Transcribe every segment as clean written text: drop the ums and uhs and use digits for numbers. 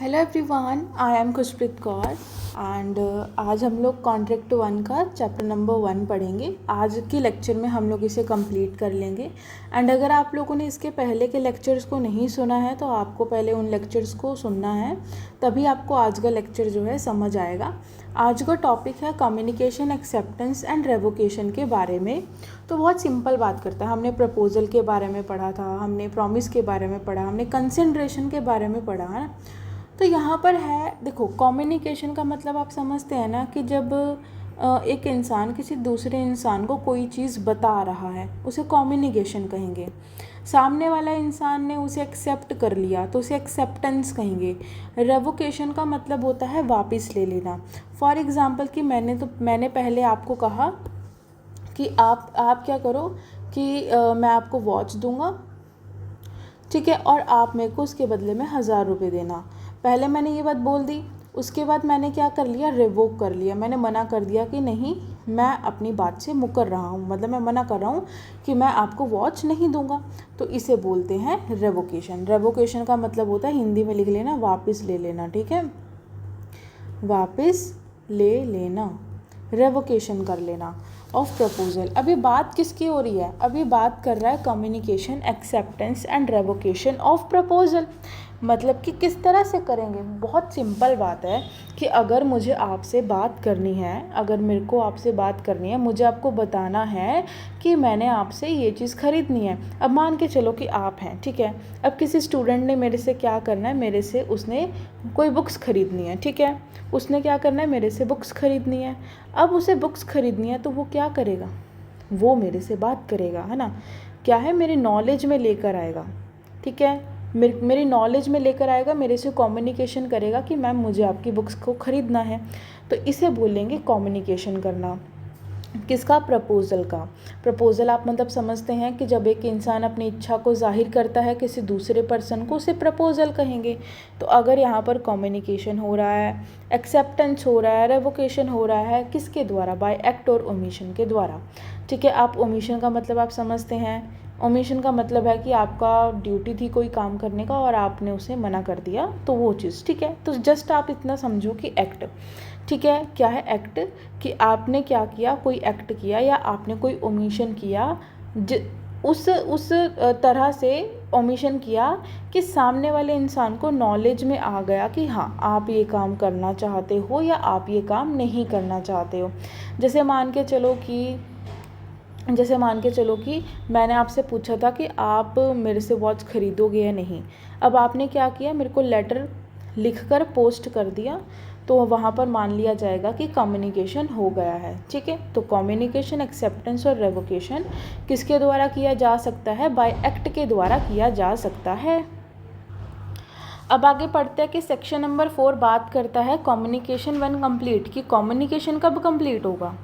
Hello everyone, I am Khushpreet Kaur and आज हम लोग कॉन्ट्रैक्ट 1 का चैप्टर नंबर 1 पढ़ेंगे। आज के लेक्चर में हम लोग इसे कंप्लीट कर लेंगे। एंड अगर आप लोगों ने इसके पहले के लेक्चर्स को नहीं सुना है तो आपको पहले उन लेक्चर्स को सुनना है, तभी आपको आज का लेक्चर जो है समझ आएगा। आज का टॉपिक है कम्युनिकेशन, एक्सेप्टेंस एंड रेवोकेशन के बारे में। तो बहुत सिंपल बात करता है। हमने प्रपोजल के बारे में पढ़ा था, हमने प्रॉमिस के बारे में पढ़ा, हमने कंसिडरेशन के बारे में पढ़ा है ना। तो यहाँ पर है, देखो, कम्युनिकेशन का मतलब आप समझते हैं ना कि जब एक इंसान किसी दूसरे इंसान को कोई चीज़ बता रहा है उसे कम्युनिकेशन कहेंगे। सामने वाला इंसान ने उसे एक्सेप्ट कर लिया तो उसे एक्सेप्टेंस कहेंगे। रेवोकेशन का मतलब होता है वापस ले लेना। फॉर एग्ज़ाम्पल कि मैंने पहले आपको कहा कि आप क्या करो कि मैं आपको वॉच दूंगा, ठीक है, और आप मेरे को उसके बदले में 1000 रुपये देना। पहले मैंने ये बात बोल दी, उसके बाद मैंने क्या कर लिया, रिवोक कर लिया। मैंने मना कर दिया कि नहीं, मैं अपनी बात से मुकर रहा हूँ, मतलब मैं मना कर रहा हूँ कि मैं आपको वॉच नहीं दूंगा। तो इसे बोलते हैं रेवोकेशन। रेवोकेशन का मतलब होता है, हिंदी में लिख लेना, वापस ले लेना, ठीक है, वापस ले लेना, रेवोकेशन कर लेना ऑफ प्रपोजल। अभी बात किसकी हो रही है? अभी बात कर रहा है communication, acceptance and revocation of proposal. मतलब कि किस तरह से करेंगे। बहुत सिंपल बात है कि अगर मुझे आपसे बात करनी है, अगर मेरे को आपसे बात करनी है, मुझे आपको बताना है कि मैंने आपसे ये चीज़ ख़रीदनी है। अब मान के चलो कि आप हैं, ठीक है। अब किसी स्टूडेंट ने मेरे से क्या करना है, मेरे से उसने कोई बुक्स ख़रीदनी है, ठीक है। उसने क्या करना है, मेरे से बुक्स ख़रीदनी है। अब उसे बुक्स ख़रीदनी है तो वो क्या करेगा, वो मेरे से बात करेगा, है ना। क्या है, मेरी नॉलेज में लेकर आएगा, ठीक है, मेरी नॉलेज में लेकर आएगा, मेरे से कम्युनिकेशन करेगा कि मैम मुझे आपकी बुक्स को ख़रीदना है। तो इसे बोलेंगे कम्युनिकेशन करना। किसका? प्रपोज़ल का। प्रपोज़ल आप मतलब समझते हैं कि जब एक इंसान अपनी इच्छा को जाहिर करता है किसी दूसरे पर्सन को, उसे प्रपोज़ल कहेंगे। तो अगर यहाँ पर कम्युनिकेशन हो रहा है, एक्सेप्टेंस हो रहा है, रेवोकेशन हो रहा है, किसके द्वारा? बाय एक्ट और ओमिशन के द्वारा, ठीक है। आप ओमिशन का मतलब आप समझते हैं। ओमिशन का मतलब है कि आपका ड्यूटी थी कोई काम करने का और आपने उसे मना कर दिया, तो वो चीज़, ठीक है। तो जस्ट आप इतना समझो कि एक्ट, ठीक है। क्या है एक्ट? कि आपने क्या किया, कोई एक्ट किया या आपने कोई ओमिशन किया, उस तरह से ओमिशन किया कि सामने वाले इंसान को नॉलेज में आ गया कि हाँ, आप ये काम करना चाहते हो या आप ये काम नहीं करना चाहते हो। जैसे मान के चलो कि मैंने आपसे पूछा था कि आप मेरे से वॉच ख़रीदोगे या नहीं। अब आपने क्या किया, मेरे को लेटर लिखकर पोस्ट कर दिया, तो वहाँ पर मान लिया जाएगा कि कम्युनिकेशन हो गया है, ठीक है। तो कम्युनिकेशन, एक्सेप्टेंस और रेवोकेशन किसके द्वारा किया जा सकता है? बाय एक्ट के द्वारा किया जा सकता है। अब आगे पढ़ते हैं कि सेक्शन नंबर 4 बात करता है कम्युनिकेशन व्हेन कंप्लीट, कि कम्युनिकेशन कब कंप्लीट होगा,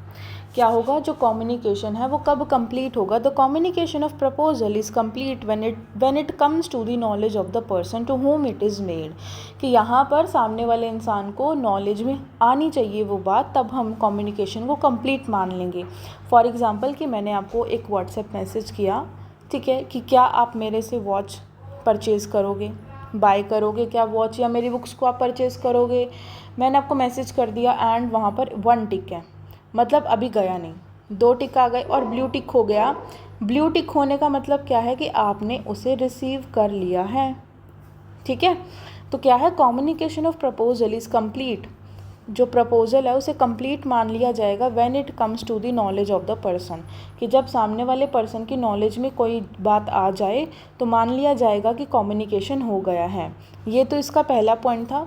क्या होगा, जो कम्युनिकेशन है वो कब कंप्लीट होगा। The communication of proposal is complete when it comes to the knowledge of the person to whom it is made, कि यहाँ पर सामने वाले इंसान को नॉलेज में आनी चाहिए वो बात, तब हम कम्युनिकेशन को कंप्लीट मान लेंगे। फॉर एग्ज़ाम्पल कि मैंने आपको एक व्हाट्सएप मैसेज किया, ठीक है, कि क्या आप मेरे से वॉच परचेज़ करोगे, बाय करोगे क्या वॉच, या मेरी बुक्स को आप परचेज़ करोगे। मैंने आपको मैसेज कर दिया एंड वहाँ पर 1 टिक है, मतलब अभी गया नहीं, 2 टिक आ गए और ब्लू टिक हो गया। ब्लू टिक होने का मतलब क्या है कि आपने उसे रिसीव कर लिया है, ठीक है। तो क्या है, communication of proposal is complete, जो प्रपोजल है उसे कंप्लीट मान लिया जाएगा when it comes to the knowledge of the person, कि जब सामने वाले पर्सन की नॉलेज में कोई बात आ जाए तो मान लिया जाएगा कि कम्युनिकेशन हो गया है। ये तो इसका पहला पॉइंट था।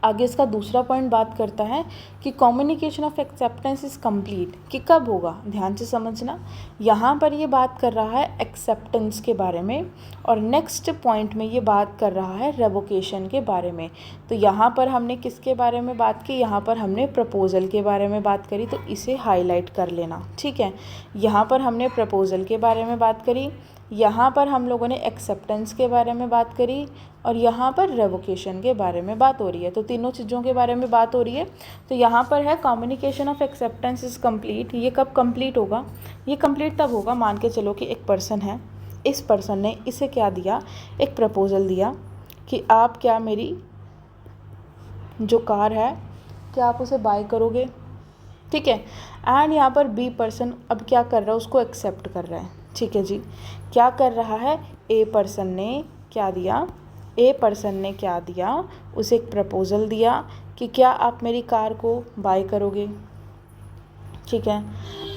आगे इसका दूसरा पॉइंट बात करता है कि communication of acceptance is complete, कि कब होगा, ध्यान से समझना। यहाँ पर ये बात कर रहा है एक्सेप्टेंस के बारे में और नेक्स्ट पॉइंट में ये बात कर रहा है रेवोकेशन के बारे में। तो यहाँ पर हमने किसके बारे में बात की, यहाँ पर हमने प्रपोजल के बारे में बात करी, तो इसे हाईलाइट कर लेना, ठीक है। यहाँ पर हमने प्रपोजल के बारे में बात करी, यहाँ पर हम लोगों ने एक्सेप्टेंस के बारे में बात करी और यहाँ पर रेवोकेशन के बारे में बात हो रही है। तो तीनों चीज़ों के बारे में बात हो रही है। तो यहाँ पर है communication of acceptance is complete. ये कब कंप्लीट होगा? ये कंप्लीट तब होगा, मान के चलो कि एक पर्सन है, इस पर्सन ने इसे क्या दिया, एक प्रपोज़ल दिया कि आप क्या मेरी जो कार है क्या आप उसे बाय करोगे? ठीक है। एंड यहाँ पर बी पर्सन अब क्या कर रहा है, उसको एक्सेप्ट कर रहा है। ठीक है जी, क्या कर रहा है, ए पर्सन ने क्या दिया, ए पर्सन ने क्या दिया, उसे एक प्रपोज़ल दिया कि क्या आप मेरी कार को बाय करोगे। ठीक है।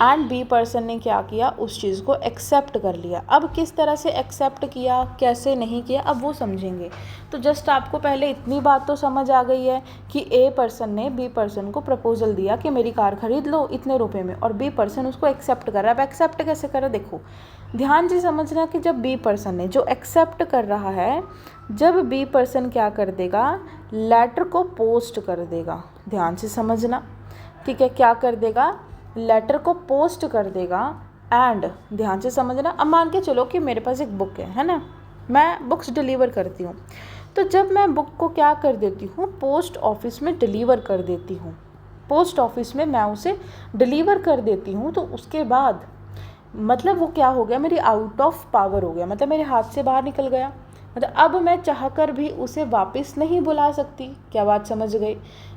एंड बी पर्सन ने क्या किया, उस चीज़ को एक्सेप्ट कर लिया। अब किस तरह से एक्सेप्ट किया, कैसे नहीं किया, अब वो समझेंगे। तो जस्ट आपको पहले इतनी बात तो समझ आ गई है कि ए पर्सन ने बी पर्सन को प्रपोजल दिया कि मेरी कार खरीद लो इतने रुपए में, और बी पर्सन उसको एक्सेप्ट कर रहा है। अब एक्सेप्ट कैसे कर रहा है, देखो ध्यान से समझना कि जब बी पर्सन ने जो एक्सेप्ट कर रहा है, जब बी पर्सन क्या कर देगा, लेटर को पोस्ट कर देगा। ध्यान से समझना, ठीक है, क्या कर देगा, लेटर को पोस्ट कर देगा। एंड ध्यान से समझना, अब मान के चलो कि मेरे पास एक बुक है ना, मैं बुक्स डिलीवर करती हूँ। तो जब मैं बुक को क्या कर देती हूँ, पोस्ट ऑफिस में डिलीवर कर देती हूँ, पोस्ट ऑफिस में मैं उसे डिलीवर कर देती हूँ, तो उसके बाद मतलब वो क्या हो गया, मेरी आउट ऑफ पावर हो गया, मतलब मेरे हाथ से बाहर निकल गया। मतलब अब मैं चाहकर भी उसे वापस नहीं बुला सकती। क्या बात समझ गई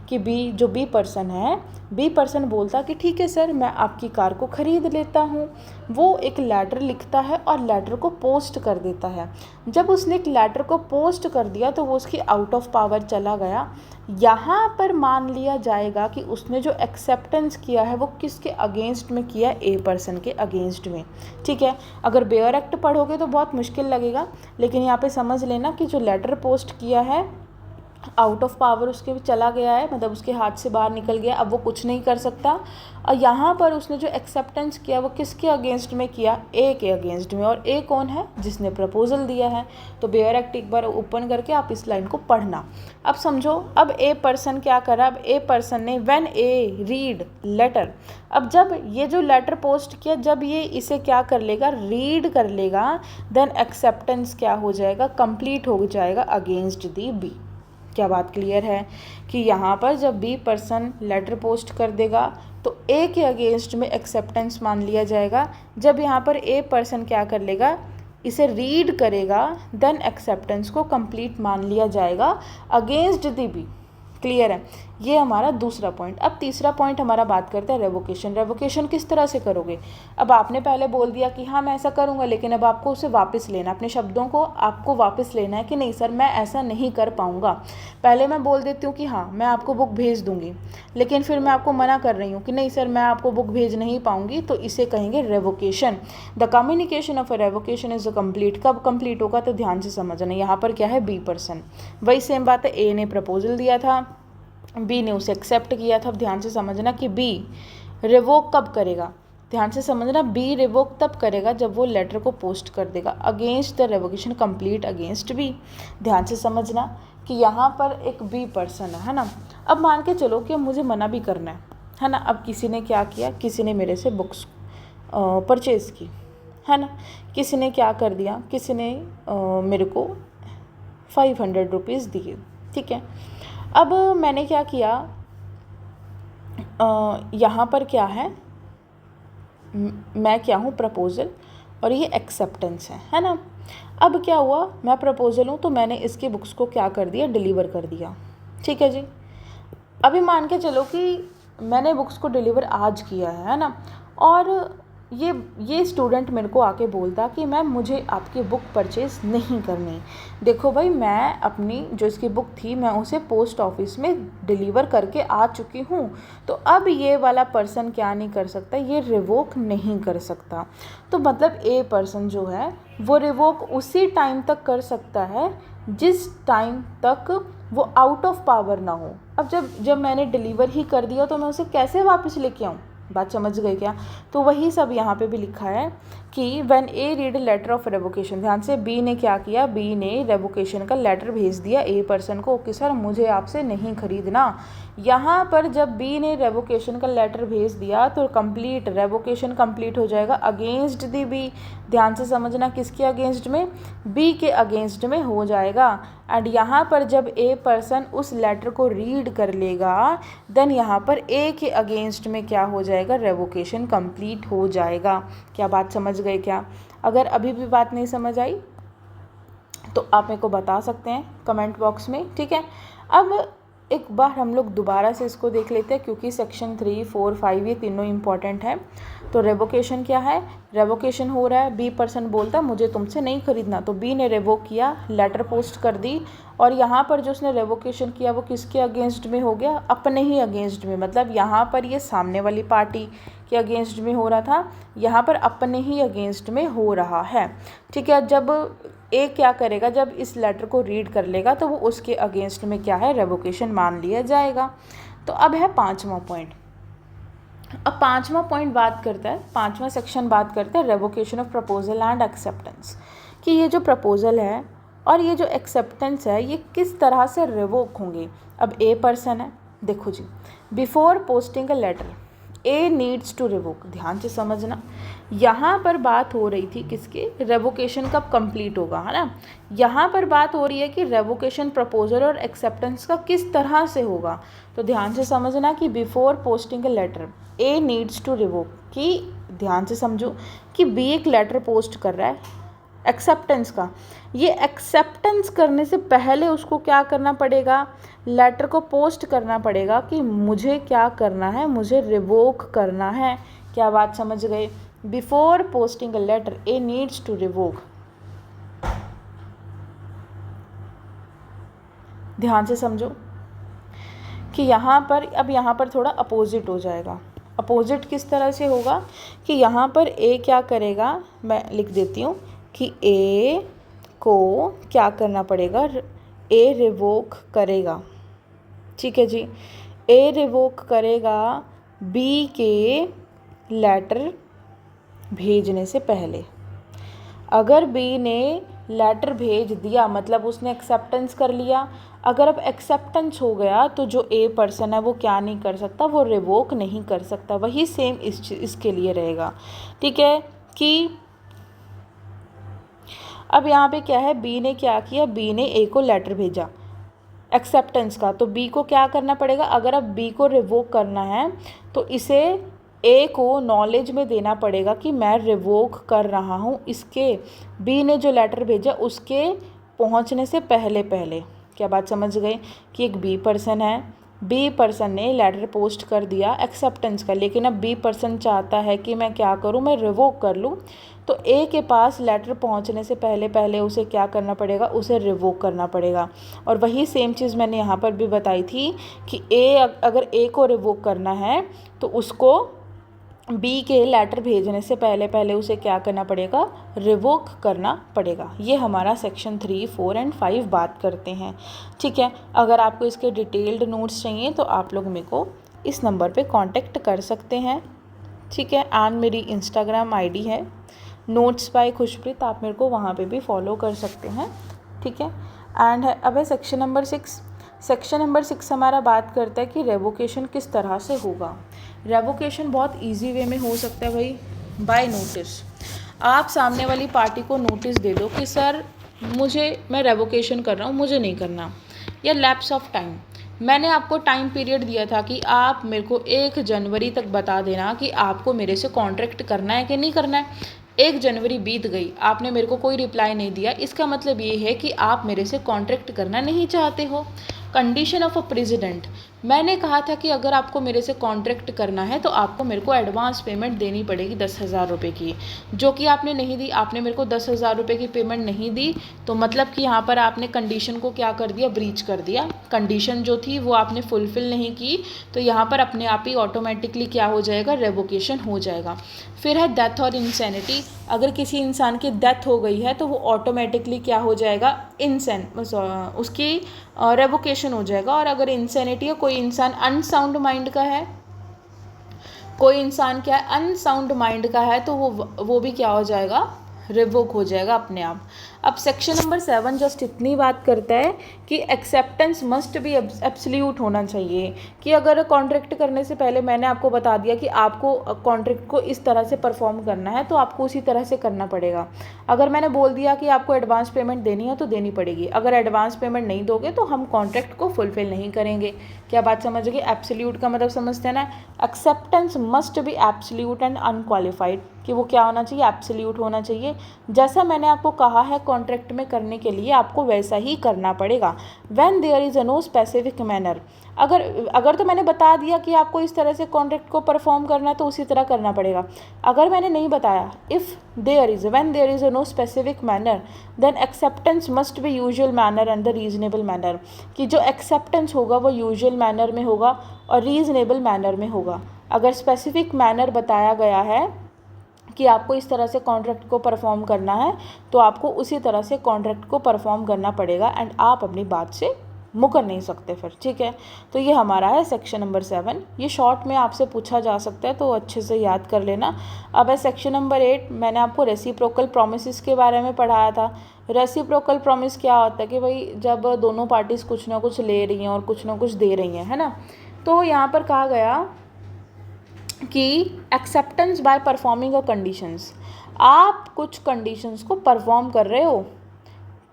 कि जो बी पर्सन है, बी पर्सन बोलता कि ठीक है सर, मैं आपकी कार को ख़रीद लेता हूँ। वो एक लेटर लिखता है और लेटर को पोस्ट कर देता है। जब उसने एक लेटर को पोस्ट कर दिया तो वो उसकी आउट ऑफ पावर चला गया। यहाँ पर मान लिया जाएगा कि उसने जो एक्सेप्टेंस किया है वो किसके अगेंस्ट में किया, ए पर्सन के अगेंस्ट में। ठीक है, अगर बेयर एक्ट पढ़ोगे तो बहुत मुश्किल लगेगा, लेकिन यहाँ पे समझ लेना कि जो लेटर पोस्ट किया है आउट ऑफ पावर उसके चला गया है, मतलब उसके हाथ से बाहर निकल गया, अब वो कुछ नहीं कर सकता। और यहाँ पर उसने जो एक्सेप्टेंस किया वो किसके अगेंस्ट में किया, ए के अगेंस्ट में। और ए कौन है, जिसने प्रपोजल दिया है। तो बेयर एक्ट एक बार ओपन करके आप इस लाइन को पढ़ना। अब समझो, अब ए पर्सन क्या करा, अब ए पर्सन ने व्हेन ए रीड लेटर, अब जब ये जो लेटर पोस्ट किया, जब ये इसे क्या कर लेगा, रीड कर लेगा, देन एक्सेप्टेंस क्या हो जाएगा, कंप्लीट हो जाएगा अगेंस्ट दी बी। क्या बात क्लियर है कि यहाँ पर जब बी पर्सन लेटर पोस्ट कर देगा तो ए के अगेंस्ट में एक्सेप्टेंस मान लिया जाएगा। जब यहाँ पर ए पर्सन क्या कर लेगा, इसे रीड करेगा, देन एक्सेप्टेंस को कंप्लीट मान लिया जाएगा अगेंस्ट दी बी। क्लियर है, ये हमारा दूसरा पॉइंट। अब तीसरा पॉइंट हमारा बात करते हैं रेवोकेशन। रेवोकेशन किस तरह से करोगे, अब आपने पहले बोल दिया कि हाँ मैं ऐसा करूँगा, लेकिन अब आपको उसे वापस लेना, अपने शब्दों को आपको वापस लेना है कि नहीं सर मैं ऐसा नहीं कर पाऊँगा। पहले मैं बोल देती हूँ कि हाँ मैं आपको बुक भेज दूँगी, लेकिन फिर मैं आपको मना कर रही हूँ कि नहीं सर मैं आपको बुक भेज नहीं पाऊँगी, तो इसे कहेंगे revocation. The communication of a revocation is complete. कब कंप्लीट होगा, तो ध्यान से समझना, यहाँ पर क्या है, बी पर्सन, वही सेम बात है, ए ने प्रपोजल दिया था, बी ने उसे एक्सेप्ट किया था। अब ध्यान से समझना कि बी रिवोक कब करेगा, ध्यान से समझना, बी रिवोक तब करेगा जब वो लेटर को पोस्ट कर देगा against the revocation complete against B. ध्यान से समझना कि यहाँ पर एक बी पर्सन है ना। अब मान के चलो कि मुझे मना भी करना है ना। अब किसी ने क्या किया, किसी ने मेरे से बुक्स परचेज़ की है ना, किसी ने क्या कर दिया, किसी ने मेरे को 500 रुपीज़ दिए। ठीक है, अब मैंने क्या किया, यहाँ पर क्या है, मैं क्या हूँ, प्रपोज़ल, और ये एक्सेप्टेंस है ना। अब क्या हुआ, मैं प्रपोज़ल हूँ तो मैंने इसकी बुक्स को क्या कर दिया, डिलीवर कर दिया। ठीक है जी, अभी मान के चलो कि मैंने बुक्स को डिलीवर आज किया है ना, और ये स्टूडेंट मेरे को आके बोलता कि मैम मुझे आपकी बुक परचेज़ नहीं करनी। देखो भाई, मैं अपनी जो इसकी बुक थी मैं उसे पोस्ट ऑफिस में डिलीवर करके आ चुकी हूँ, तो अब ये वाला पर्सन क्या नहीं कर सकता, ये रिवोक नहीं कर सकता। तो मतलब ए पर्सन जो है वो रिवोक उसी टाइम तक कर सकता है जिस टाइम तक वो आउट ऑफ पावर ना हो। अब जब मैंने डिलीवर ही कर दिया तो मैं उसे कैसे वापस लेके आऊँ, बात समझ गए क्या। तो वही सब यहाँ पे भी लिखा है कि when A read letter of revocation, ध्यान से, बी ने क्या किया, बी ने रेवोकेशन का लेटर भेज दिया ए पर्सन को, ओके सर मुझे आपसे नहीं खरीदना। यहाँ पर जब बी ने रेवोकेशन का लेटर भेज दिया तो कंप्लीट रेवोकेशन कंप्लीट हो जाएगा अगेंस्ट दी बी। ध्यान से समझना, किसके अगेंस्ट में, बी के अगेंस्ट में हो जाएगा। एंड यहाँ पर जब ए पर्सन उस लेटर को रीड कर लेगा, देन यहाँ पर ए के अगेंस्ट में क्या हो जाएगा, रेवोकेशन कंप्लीट हो जाएगा। क्या बात समझ गए क्या। अगर अभी भी बात नहीं समझ आई तो आप मेरे को बता सकते हैं कमेंट बॉक्स में। ठीक है, अब एक बार हम लोग दोबारा से इसको देख लेते हैं, क्योंकि सेक्शन 3, 4, 5 ये तीनों इंपॉर्टेंट है। तो रेवोकेशन क्या है, रेवोकेशन हो रहा है, बी पर्सन बोलता है मुझे तुमसे नहीं खरीदना, तो बी ने रेवोक किया, लेटर पोस्ट कर दी, और यहाँ पर जो उसने रेवोकेशन किया वो किसके अगेंस्ट में हो गया, अपने ही अगेंस्ट में। मतलब यहाँ पर ये सामने वाली पार्टी के अगेंस्ट में हो रहा था, यहाँ पर अपने ही अगेंस्ट में हो रहा है। ठीक है, जब ए क्या करेगा, जब इस लेटर को रीड कर लेगा तो वो उसके अगेंस्ट में क्या है, रेवोकेशन मान लिया जाएगा। तो अब है 5वां पॉइंट। अब 5वां पॉइंट बात करता है, 5वां सेक्शन बात करता है revocation of proposal and acceptance, कि ये जो प्रपोजल है और ये जो एक्सेप्टेंस है ये किस तरह से रिवोक होंगे। अब ए पर्सन है, देखो जी, before posting a letter A needs to revoke, ध्यान से समझना, यहाँ पर बात हो रही थी किसके, रेवोकेशन कब कंप्लीट होगा, है ना। यहाँ पर बात हो रही है कि रेवोकेशन प्रपोजल और एक्सेप्टेंस का किस तरह से होगा। तो ध्यान से समझना कि before posting a letter A needs to revoke, कि ध्यान से समझो कि बी एक लेटर पोस्ट कर रहा है एक्सेप्टेंस का, ये एक्सेप्टेंस करने से पहले उसको क्या करना पड़ेगा, लेटर को पोस्ट करना पड़ेगा कि मुझे क्या करना है, मुझे रिवोक करना है। क्या बात समझ गए, before posting a letter A needs to revoke. ध्यान से समझो कि यहाँ पर, अब यहाँ पर थोड़ा अपोजिट हो जाएगा। अपोजिट किस तरह से होगा कि यहाँ पर ए क्या करेगा, मैं लिख देती हूँ कि ए को क्या करना पड़ेगा, ए रिवोक करेगा। ठीक है जी, ए रिवोक करेगा बी के लेटर भेजने से पहले। अगर बी ने लेटर भेज दिया मतलब उसने एक्सेप्टेंस कर लिया, अगर अब एक्सेप्टेंस हो गया तो जो ए पर्सन है वो क्या नहीं कर सकता, वो रिवोक नहीं कर सकता। वही सेम इसके लिए रहेगा। ठीक है, कि अब यहाँ पे क्या है, बी ने क्या किया, बी ने ए को लेटर भेजा एक्सेप्टेंस का, तो बी को क्या करना पड़ेगा, अगर अब बी को रिवोक करना है तो इसे ए को नॉलेज में देना पड़ेगा कि मैं रिवोक कर रहा हूँ इसके, बी ने जो लेटर भेजा उसके पहुँचने से पहले पहले। क्या बात समझ गए कि एक बी पर्सन है, बी पर्सन ने लेटर पोस्ट कर दिया एक्सेप्टेंस का, लेकिन अब बी पर्सन चाहता है कि मैं क्या करूं, मैं रिवोक कर लूं, तो ए के पास लेटर पहुंचने से पहले पहले उसे क्या करना पड़ेगा, उसे रिवोक करना पड़ेगा। और वही सेम चीज़ मैंने यहाँ पर भी बताई थी कि अगर ए को रिवोक करना है तो उसको बी के लेटर भेजने से पहले पहले उसे क्या करना पड़ेगा, रिवोक करना पड़ेगा। ये हमारा सेक्शन 3, 4 एंड 5 बात करते हैं। ठीक है, अगर आपको इसके डिटेल्ड नोट्स चाहिए तो आप लोग मेरे को इस नंबर पे कांटेक्ट कर सकते हैं। ठीक है, एंड मेरी इंस्टाग्राम आईडी है नोट्स बाय खुशप्रीत, आप मेरे को वहाँ पे भी फॉलो कर सकते हैं। ठीक है, एंड अब है सेक्शन नंबर 6। सेक्शन नंबर 6 हमारा बात करता है कि रेवोकेशन किस तरह से होगा। रेवोकेशन बहुत इजी वे में हो सकता है भाई, बाय नोटिस। आप सामने वाली पार्टी को नोटिस दे दो कि सर मैं रेवोकेशन कर रहा हूँ, मुझे नहीं करना, या लैप्स ऑफ टाइम। मैंने आपको टाइम पीरियड दिया था कि आप मेरे को 1 जनवरी तक बता देना कि आपको मेरे से कॉन्ट्रैक्ट करना है कि नहीं करना है। 1 जनवरी बीत गई, आपने मेरे को कोई रिप्लाई नहीं दिया, इसका मतलब ये है कि आप मेरे से कॉन्ट्रैक्ट करना नहीं चाहते हो। कंडीशन ऑफ अ प्रेसिडेंट, मैंने कहा था कि अगर आपको मेरे से कॉन्ट्रैक्ट करना है तो आपको मेरे को एडवांस पेमेंट देनी पड़ेगी 10,000 रुपये की, जो कि आपने नहीं दी। आपने मेरे को 10,000 रुपये की पेमेंट नहीं दी, तो मतलब कि यहाँ पर आपने कंडीशन को क्या कर दिया, ब्रीच कर दिया। कंडीशन जो थी वो आपने फुलफ़िल नहीं की, तो यहाँ पर अपने आप ही ऑटोमेटिकली क्या हो जाएगा, रेवोकेशन हो जाएगा। फिर है डेथ और इंसैनिटी, अगर किसी इंसान की डेथ हो गई है तो वो ऑटोमेटिकली क्या हो जाएगा, उसकी रेवोकेशन हो जाएगा। और अगर इंसैनिटी है, कोई इंसान अनसाउंड माइंड का है, कोई इंसान क्या है, अनसाउंड माइंड का है, तो वो भी क्या हो जाएगा, रिवोक हो जाएगा अपने आप। अब सेक्शन नंबर 7 जस्ट इतनी बात करता है कि एक्सेप्टेंस मस्ट बी एब्सोल्यूट होना चाहिए, कि अगर कॉन्ट्रैक्ट करने से पहले मैंने आपको बता दिया कि आपको कॉन्ट्रैक्ट को इस तरह से परफॉर्म करना है तो आपको उसी तरह से करना पड़ेगा। अगर मैंने बोल दिया कि आपको एडवांस पेमेंट देनी है तो देनी पड़ेगी, अगर एडवांस पेमेंट नहीं दोगे तो हम कॉन्ट्रैक्ट को फुलफिल नहीं करेंगे। क्या बात समझ गए, एब्सोल्यूट का मतलब समझते हैं ना, acceptance must B absolute and unqualified, कि वो क्या होना चाहिए, एब्सोल्यूट होना चाहिए। जैसा मैंने आपको कहा है कॉन्ट्रैक्ट में करने के लिए आपको वैसा ही करना पड़ेगा। When there is no specific manner, अगर तो मैंने बता दिया कि आपको इस तरह से कॉन्ट्रैक्ट को परफॉर्म करना है तो उसी तरह करना पड़ेगा। अगर मैंने नहीं बताया, when there is no specific manner then acceptance must be usual manner and the reasonable manner, कि जो एक्सेप्टेंस होगा वो यूजुअल मैनर में होगा और रीजनेबल मैनर में होगा। अगर स्पेसिफिक मैनर बताया गया है कि आपको इस तरह से कॉन्ट्रैक्ट को परफॉर्म करना है तो आपको उसी तरह से कॉन्ट्रैक्ट को परफॉर्म करना पड़ेगा एंड आप अपनी बात से मुकर नहीं सकते फिर, ठीक है। तो ये हमारा है सेक्शन नंबर 7। ये शॉर्ट में आपसे पूछा जा सकता है तो अच्छे से याद कर लेना। अब है सेक्शन नंबर 8। मैंने आपको रेसिप्रोकल प्रॉमिसेस के बारे में पढ़ाया था। रेसिप्रोकल प्रॉमिस क्या होता है कि भाई जब दोनों पार्टीज कुछ ना कुछ ले रही हैं और कुछ ना कुछ दे रही हैं, है ना। तो यहाँ पर कहा गया कि acceptance by performing a conditions, आप कुछ कंडीशंस को परफॉर्म कर रहे हो,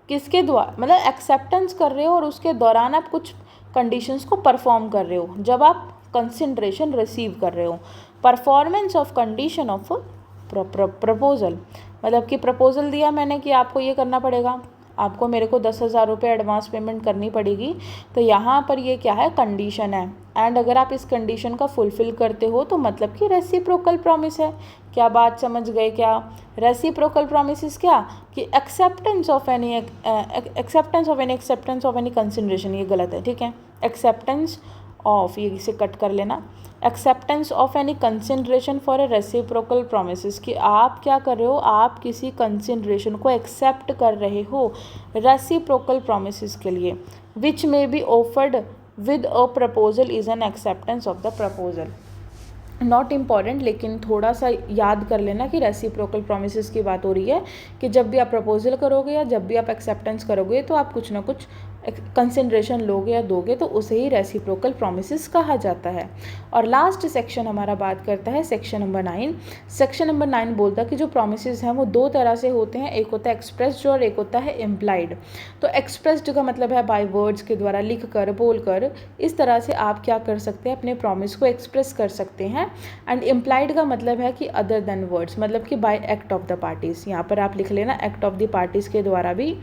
किसके द्वारा, मतलब एक्सेप्टेंस कर रहे हो और उसके दौरान आप कुछ कंडीशंस को परफॉर्म कर रहे हो जब आप कंसिडरेशन रिसीव कर रहे हो। Performance of condition of proposal, मतलब कि प्रपोजल दिया मैंने कि आपको ये करना पड़ेगा, आपको मेरे को 10,000 रुपये एडवांस पेमेंट करनी पड़ेगी, तो यहाँ पर ये क्या है, कंडीशन है। एंड अगर आप इस कंडीशन का फुलफिल करते हो तो मतलब कि रेसिप्रोकल प्रॉमिस है। क्या बात समझ गए क्या। रेसिप्रोकल प्रॉमिस क्या कि एक्सेप्टेंस ऑफ एनी कंसिडरेशन, ये गलत है, ठीक है। एक्सेप्टेंस ऑफ, ये इसे कट कर लेना, acceptance of any consideration for a reciprocal promises, कि आप क्या कर रहे हो, आप किसी कंसिडरेशन को एक्सेप्ट कर रहे हो रेसिप्रोकल प्रॉमिसेस के लिए, which may be offered with a proposal is an acceptance of the proposal. Not important, लेकिन थोड़ा सा याद कर लेना कि रेसिप्रोकल प्रॉमिसेस की बात हो रही है कि जब भी आप प्रपोजल करोगे या जब भी आप एक्सेप्टेंस करोगे तो आप कुछ ना कुछ कंसिडरेशन लोगे या दोगे, तो उसे ही रेसिप्रोकल प्रॉमिसेस कहा जाता है। और लास्ट सेक्शन हमारा बात करता है सेक्शन नंबर 9। सेक्शन नंबर 9 बोलता है कि जो प्रॉमिसेस हैं वो दो तरह से होते हैं, एक होता है एक्सप्रेस्ड और एक होता है इम्प्लाइड। तो एक्सप्रेस्ड का मतलब है बाय वर्ड्स के द्वारा, लिख कर, बोल कर, इस तरह से आप क्या कर सकते हैं, अपने प्रॉमिस को एक्सप्रेस कर सकते हैं। एंड इम्प्लाइड का मतलब है कि अदर देन वर्ड्स, मतलब कि bye act of the parties. यहाँ पर आप लिख लेना, एक्ट ऑफ द पार्टीज के द्वारा भी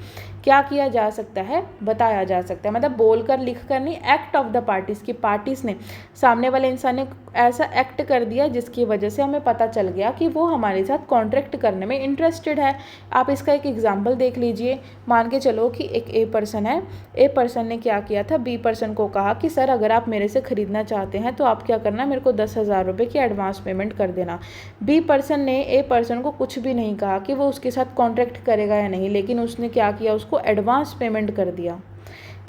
क्या किया जा सकता है, बताया जा सकता है। मतलब बोलकर, लिख कर नहीं, एक्ट ऑफ द पार्टीज, की पार्टीज ने, सामने वाले इंसान ने ऐसा एक्ट कर दिया जिसकी वजह से हमें पता चल गया कि वो हमारे साथ कॉन्ट्रैक्ट करने में इंटरेस्टेड है। आप इसका एक एग्जाम्पल देख लीजिए। मान के चलो कि एक ए पर्सन है, ए पर्सन ने क्या किया था, बी पर्सन को कहा कि सर अगर आप मेरे से ख़रीदना चाहते हैं तो आप क्या करना, मेरे को 10,000 रुपये की एडवांस पेमेंट कर देना। बी पर्सन ने ए पर्सन को कुछ भी नहीं कहा कि वो उसके साथ कॉन्ट्रैक्ट करेगा या नहीं, लेकिन उसने क्या किया, उसको एडवांस पेमेंट कर दिया।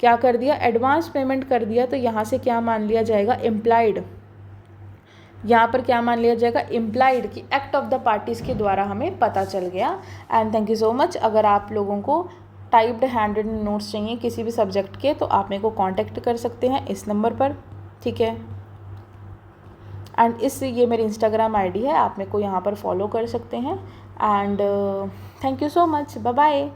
क्या कर दिया, एडवांस पेमेंट कर दिया। तो यहाँ से क्या मान लिया जाएगा, इम्प्लाइड। यहाँ पर क्या मान लिया जाएगा, इम्प्लाइड, कि एक्ट ऑफ द पार्टीज के द्वारा हमें पता चल गया। And thank you so much. अगर आप लोगों को टाइप्ड हैंड रिटन नोट्स चाहिए किसी भी सब्जेक्ट के तो आप मेरे को कांटेक्ट कर सकते हैं इस नंबर पर, ठीक है। एंड ये मेरी इंस्टाग्राम आईडी है, आप मेरे को यहाँ पर फॉलो कर सकते हैं। And thank you so much, bye bye.